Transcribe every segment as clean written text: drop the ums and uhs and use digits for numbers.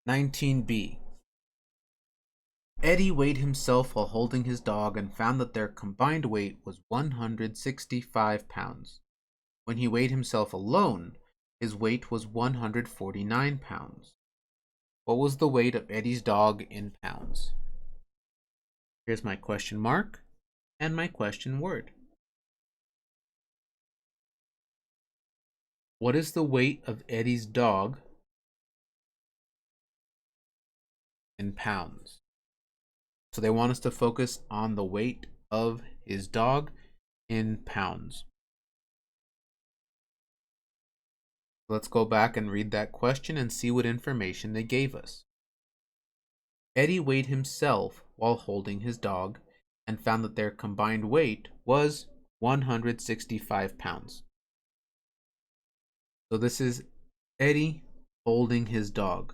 19b. Eddie weighed himself while holding his dog and found that their combined weight was 165 pounds. When he weighed himself alone, his weight was 149 pounds. What was the weight of Eddie's dog in pounds? Here's my question mark and my question word. What is the weight of Eddie's dog in pounds? So they want us to focus on the weight of his dog in pounds. Let's go back and read that question and see what information they gave us. Eddie weighed himself while holding his dog and found that their combined weight was 165 pounds. So this is Eddie holding his dog.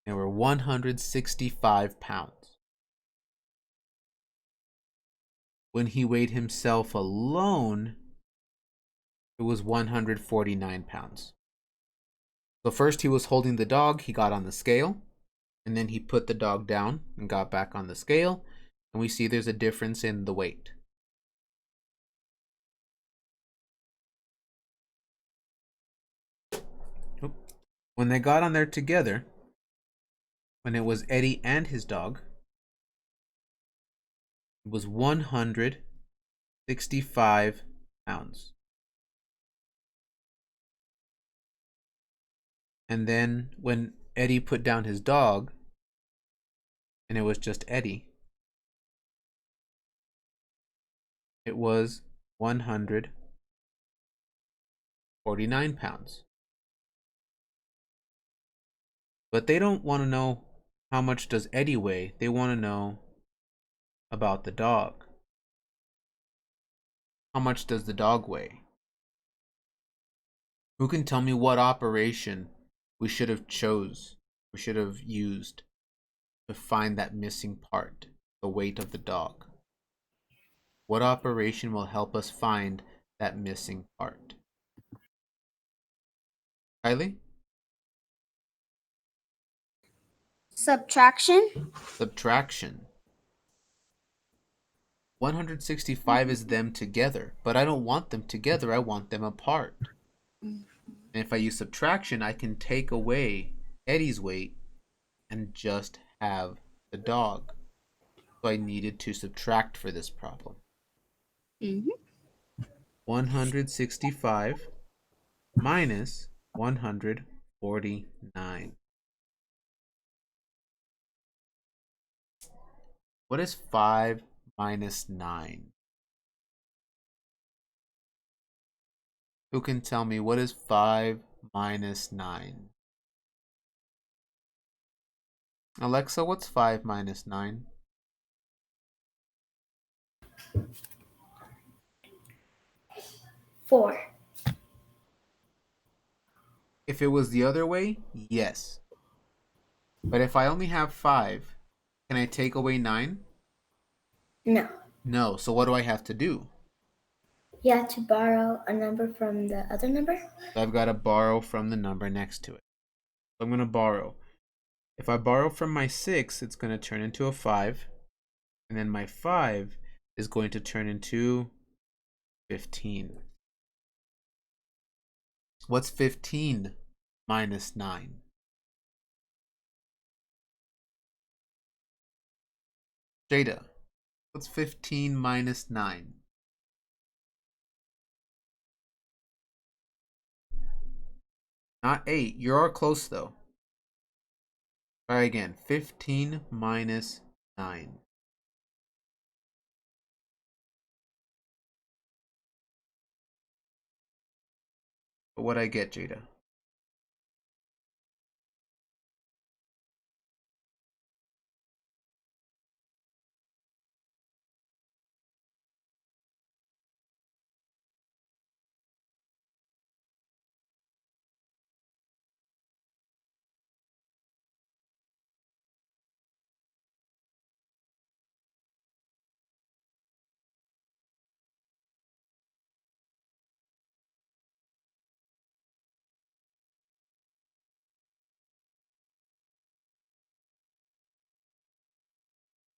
They were 165 pounds. When he weighed himself alone, it was 149 pounds. So first he was holding the dog, he got on the scale, and then he put the dog down and got back on the scale, and we see there's a difference in the weight. When they got on there together, when it was Eddie and his dog, it was 165 pounds. And then when Eddie put down his dog, and it was just Eddie, it was 149 pounds. But they don't want to know how much does Eddie weigh. They want to know about the dog. How much does the dog weigh? Who can tell me what operation we should have used to find that missing part, the weight of the dog? What operation will help us find that missing part? Kylie? Subtraction. Subtraction. 165 is them together, but I don't want them together, I want them apart. And if I use subtraction, I can take away Eddie's weight and just have the dog. So I needed to subtract for this problem. 165 minus 149. What is 5 minus 9? Who can tell me what is 5 minus 9? Alexa, what's 5 minus 9? 4. If it was the other way, yes. But if I only have 5, can I take away 9? No. No, so what do I have to do? You have to borrow a number from the other number. So I've got to borrow from the number next to it. So I'm going to borrow. If I borrow from my 6, it's going to turn into a 5. And then my 5 is going to turn into 15. What's 15 minus 9? Jada, what's 15 minus 9? Not 8. You are close though. Try again. 15 minus 9. But what'd I get, Jada?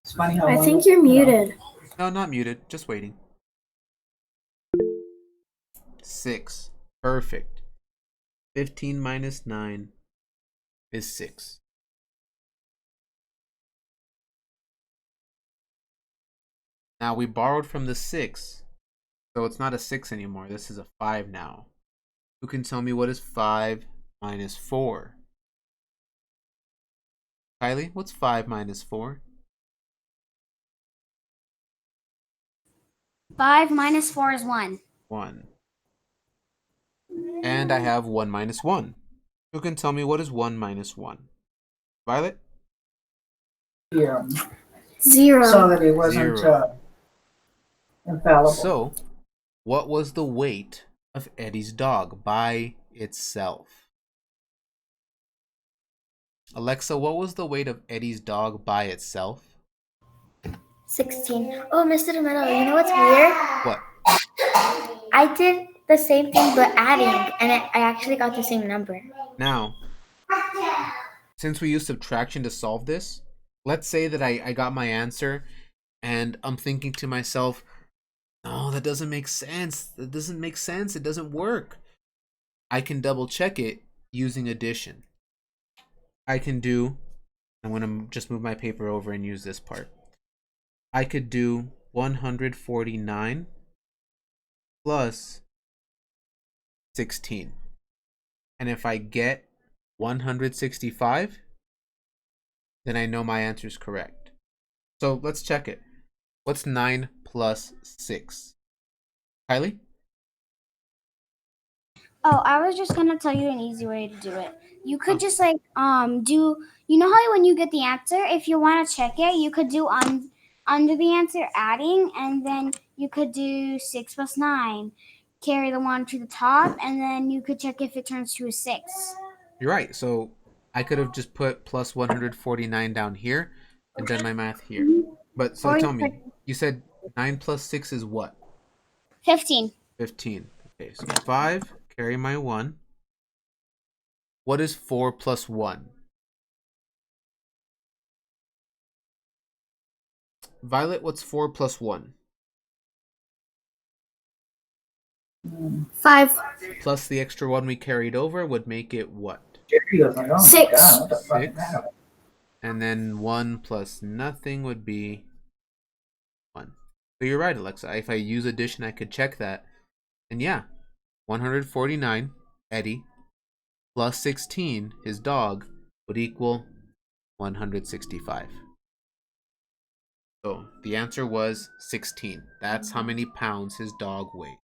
It's funny how I one think of- you're you know, muted. No, not muted. Just waiting. 6. Perfect. 15 minus 9 is 6. Now we borrowed from the 6, so it's not a 6 anymore. This is a 5 now. Who can tell me what is 5 minus 4? Kylie, what's 5 minus 4? 5 minus 4 is 1. 1. And I have 1 minus 1. Who can tell me what is 1 minus 1? Violet? Yeah, 0. saw that it wasn't 0. infallible. So, what was the weight of Eddie's dog by itself? Alexa, what was the weight of Eddie's dog by itself? 16. Oh, Mr. Tomato, you know what's weird? What? I did the same thing but adding, and I actually got the same number. Now, since we use subtraction to solve this, let's say that I got my answer and I'm thinking to myself, no, that doesn't make sense. That doesn't make sense. It doesn't work. I can double check it using addition. I'm going to just move my paper over and use this part. I could do 149 plus 16. And if I get 165, then I know my answer is correct. So let's check it. What's 9 plus 6? Kylie? Oh, I was just gonna tell you an easy way to do it. You could just like do, you know how when you get the answer, if you want to check it, you could do under the answer adding, and then you could do 6 plus 9, carry the 1 to the top, and then you could check if it turns to a 6. You're right. So I could have just put plus 149 down here and done my math here. But so Or tell you me, you said 9 plus 6 is what? 15. 15. Okay, so 5, carry my 1. What is 4 plus 1? Violet, what's 4 plus 1? 5. Plus the extra 1 we carried over would make it what? Jerry was like, oh my 6. God, what the fuck is 6. that? And then 1 plus nothing would be 1. So you're right, Alexa. If I use addition, I could check that. And yeah, 149, Eddie, plus 16, his dog, would equal 165. So the answer was 16. That's how many pounds his dog weighed.